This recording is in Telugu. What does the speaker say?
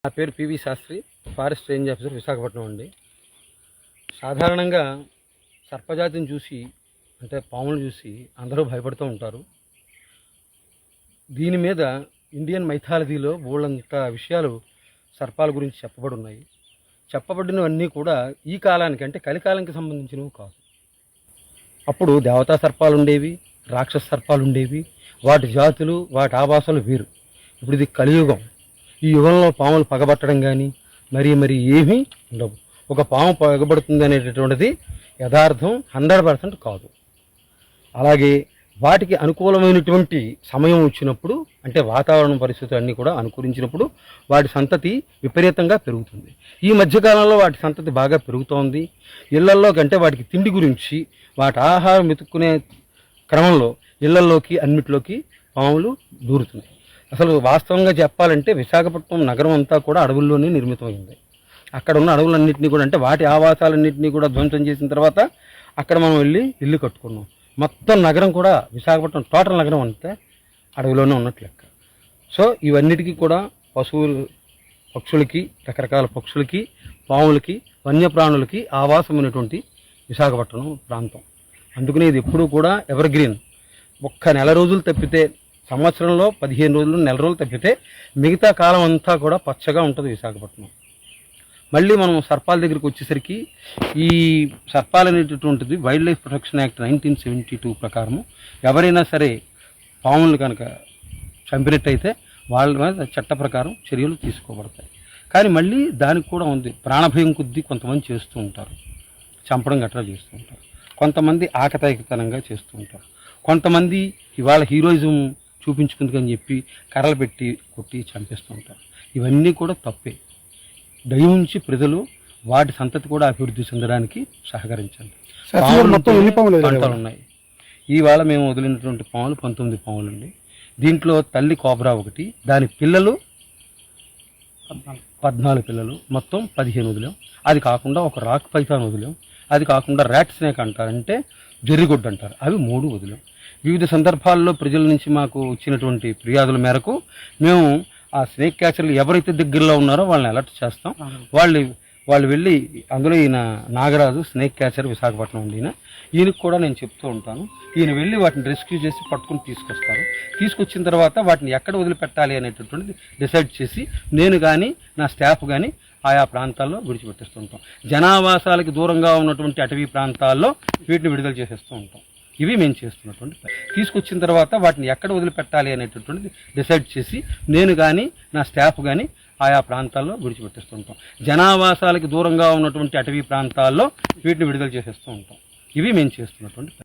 నా పేరు PV Sastri, forest range officer, Visakhapatnam అండి. సాధారణంగా సర్పజాతిని చూసి అంటే పాములు చూసి అందరూ భయపడుతూ ఉంటారు. దీని మీద ఇండియన్ మైథాలజీలో బోల్డంత విషయాలు సర్పాల గురించి చెప్పబడి ఉన్నాయి. చెప్పబడినవన్నీ కూడా ఈ కాలానికి అంటే కలికాలానికి సంబంధించినవి కాదు. అప్పుడు దేవతా సర్పాలు ఉండేవి, రాక్షస సర్పాలు ఉండేవి. వాటి జాతులు, వాటి ఆవాసాలు వేరు. ఇప్పుడు ఇది కలియుగం. ఈ యుగంలో పాములు పగబట్టడం కానీ మరీ ఏమీ ఉండవు. ఒక పాము పగబడుతుంది అనేటటువంటిది యథార్థం 100% కాదు. అలాగే వాటికి అనుకూలమైనటువంటి సమయం వచ్చినప్పుడు అంటే వాతావరణ పరిస్థితులు అన్నీ కూడా అనుకూలించినప్పుడు వాటి సంతతి విపరీతంగా పెరుగుతుంది. ఈ మధ్యకాలంలో వాటి సంతతి బాగా పెరుగుతోంది. ఇళ్లల్లో కంటే వాటికి తిండి గురించి వాటి ఆహారం వెతుక్కునే క్రమంలో ఇళ్లల్లోకి అన్నిటిలోకి పాములు దూరుతున్నాయి. అసలు వాస్తవంగా చెప్పాలంటే విశాఖపట్నం నగరం అంతా కూడా అడవుల్లోనే నిర్మితమైంది. అక్కడ ఉన్న అడవులన్నింటినీ కూడా అంటే వాటి ఆవాసాలన్నింటినీ కూడా ధ్వంసం చేసిన తర్వాత అక్కడ మనం వెళ్ళి ఇల్లు కట్టుకున్నాం. మొత్తం నగరం కూడా విశాఖపట్నం టోటల్ నగరం అంతా అడవిలోనే ఉన్నట్లు లెక్క. సో ఇవన్నిటికీ కూడా పక్షులకి, రకరకాల పక్షులకి, పాములకి, వన్యప్రాణులకి ఆవాసమైనటువంటి విశాఖపట్నం ప్రాంతం. అందుకనే ఇది ఎప్పుడూ కూడా ఎవర్ గ్రీన్. ఒక్క నెల రోజులు తప్పితే, సంవత్సరంలో 15 రోజులు, నెల రోజులు తప్పితే మిగతా కాలం అంతా కూడా పచ్చగా ఉంటుంది విశాఖపట్నం. మళ్ళీ మనం సర్పాల దగ్గరికి వచ్చేసరికి ఈ సర్పాలు అనేటటువంటిది వైల్డ్ లైఫ్ ప్రొటెక్షన్ యాక్ట్ 1972 ప్రకారము ఎవరైనా సరే పాములు కనుక చంపినట్టయితే వాళ్ళ మీద చట్ట ప్రకారం చర్యలు తీసుకోబడతాయి. కానీ మళ్ళీ దానికి కూడా ఉంది, ప్రాణభయం కొద్దీ కొంతమంది చేస్తూ ఉంటారు, చంపడం గట్రా చేస్తూ ఉంటారు. కొంతమంది ఆకతాయితనంగా చేస్తూ ఉంటారు. కొంతమంది ఇవాళ హీరోయిజం చూపించుకుందుకని చెప్పి కర్రలు పెట్టి కొట్టి చంపేస్తూ ఉంటారు. ఇవన్నీ కూడా తప్పే. దయించి ప్రజలు వాటి సంతతి కూడా అభివృద్ధి చెందడానికి సహకరించండి. పంటలు ఉన్నాయి. ఇవాళ మేము వదిలినటువంటి పాములు 19 పాములు అండి. దీంట్లో తల్లి కోబ్రా ఒకటి, దాని పిల్లలు 14 పిల్లలు, మొత్తం 15 వదిలాం. అది కాకుండా ఒక రాక్ పైథాన్ వదిలాం. అది కాకుండా ర్యాట్ స్నేక్ అంటారంటే జెర్రిగొడ్డు అంటారు, అవి 3 వదిలాం. వివిధ సందర్భాల్లో ప్రజల నుంచి మాకు వచ్చినటువంటి ఫిర్యాదుల మేరకు మేము ఆ స్నేక్ క్యాచర్లు ఎవరైతే దగ్గరలో ఉన్నారో వాళ్ళని అలర్ట్ చేస్తాం. వాళ్ళు వెళ్ళి, అందులో ఈయన నాగరాజు స్నేక్ క్యాచర్ విశాఖపట్నం ఉంది. ఈయనకు కూడా నేను చెప్తూ ఉంటాను. ఈయన వెళ్ళి వాటిని రెస్క్యూ చేసి పట్టుకుని తీసుకొస్తారు. తీసుకొచ్చిన తర్వాత వాటిని ఎక్కడ వదిలిపెట్టాలి అనేటటువంటిది డిసైడ్ చేసి నేను కానీ నా స్టాఫ్ కానీ ఆయా ప్రాంతాల్లో విడిచిపెట్టేస్తూ ఉంటాం. జనావాసాలకి దూరంగా ఉన్నటువంటి అటవీ ప్రాంతాల్లో వీటిని విడుదల చేసేస్తూ ఉంటాం. ఇవి మేము చేస్తున్నటువంటి పని. తీసుకొచ్చిన తర్వాత వాటిని ఎక్కడ వదిలిపెట్టాలి అనేటటువంటిది డిసైడ్ చేసి నేను కానీ నా స్టాఫ్ కానీ ఆయా ప్రాంతాల్లో విడిచిపెట్టేస్తూ ఉంటాం. జనావాసాలకి దూరంగా ఉన్నటువంటి అటవీ ప్రాంతాల్లో వీటిని విడుదల చేసేస్తూ ఉంటాం. ఇవి మేము చేస్తున్నటువంటి పని.